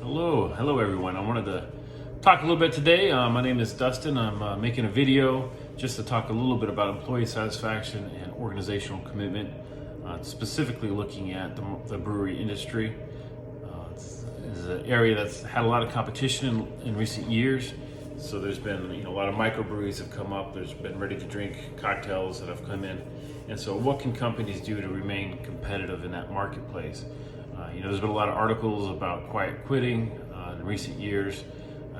Hello everyone. I wanted to talk a little bit today. My name is Dustin. I'm making a video just to talk a little bit about employee satisfaction and organizational commitment, specifically looking at the brewery industry. It's an area that's had a lot of competition in recent years. So there's been a lot of microbreweries have come up. There's been ready-to-drink cocktails that have come in. And so what can companies do to remain competitive in that marketplace? There's been a lot of articles about quiet quitting in recent years,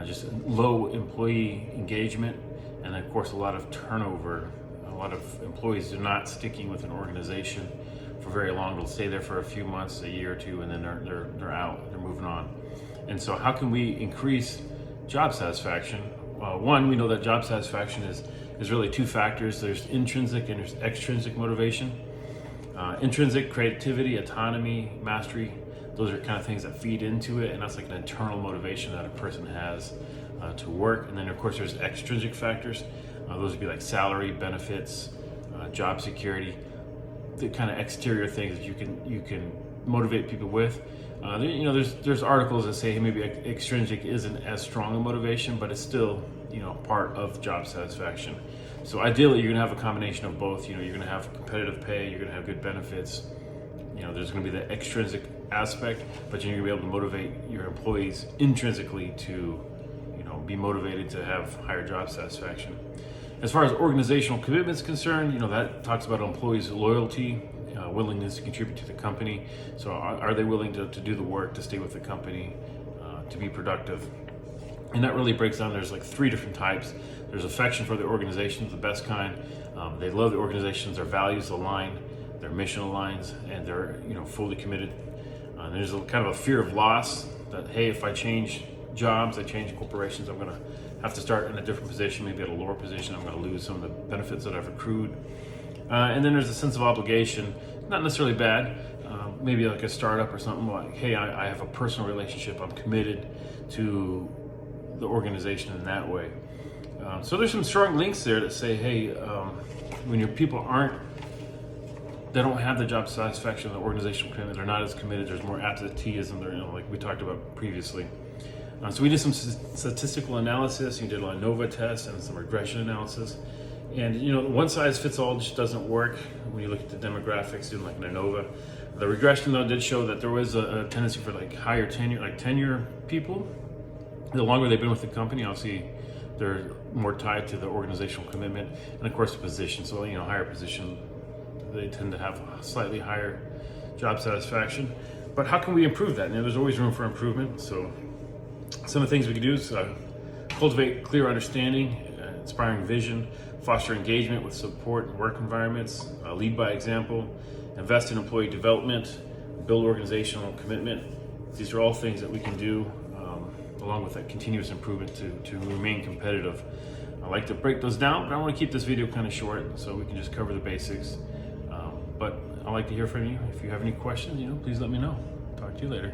just low employee engagement, and of course a lot of turnover. A lot of employees are not sticking with an organization for very long. They'll stay there for a few months, a year or two, and then they're out. They're moving on. And so how can we increase job satisfaction? One, we know that job satisfaction is really two factors. There's intrinsic and there's extrinsic motivation. Intrinsic, creativity, autonomy, mastery, those are kind of things that feed into it, and that's like an internal motivation that a person has to work. And then of course there's extrinsic factors. Those would be like salary, benefits, job security, the kind of exterior things that you can motivate people with. There's articles that say, hey, maybe extrinsic isn't as strong a motivation, but it's still part of job satisfaction. So ideally, you're gonna have a combination of both. You're gonna have competitive pay, you're gonna have good benefits. There's gonna be the extrinsic aspect, but you're gonna be able to motivate your employees intrinsically to, be motivated to have higher job satisfaction. As far as organizational commitment is concerned, that talks about employees' loyalty, willingness to contribute to the company. So are they willing to do the work, to stay with the company, to be productive? And that really breaks down, there's like three different types. There's affection for the organization, the best kind. They love the organizations, their values align, their mission aligns, and they're fully committed. There's a kind of a fear of loss that, hey, if I change jobs, I change corporations, I'm gonna have to start in a different position, maybe at a lower position, I'm gonna lose some of the benefits that I've accrued. And then there's a sense of obligation, not necessarily bad, maybe like a startup or something like, hey, I have a personal relationship, I'm committed to the organization in that way. So there's some strong links there that say, hey, when your people they don't have the job satisfaction, the organizational commitment, they're not as committed, there's more absenteeism there, like we talked about previously. So we did some statistical analysis, we did a ANOVA test and some regression analysis. And one size fits all just doesn't work when you look at the demographics, doing like an ANOVA. The regression though did show that there was a tendency for like higher tenure, like tenure people. The longer they've been with the company, obviously they're more tied to the organizational commitment, and of course the position. So higher position, they tend to have slightly higher job satisfaction. But how can we improve that? There's always room for improvement. So some of the things we can do is cultivate clear understanding, inspiring vision, foster engagement with support and work environments, lead by example, invest in employee development, build organizational commitment. These are all things that we can do along with that continuous improvement to remain competitive. I like to break those down, but I want to keep this video kind of short so we can just cover the basics. But I'd like to hear from you. If you have any questions, please let me know. Talk to you later.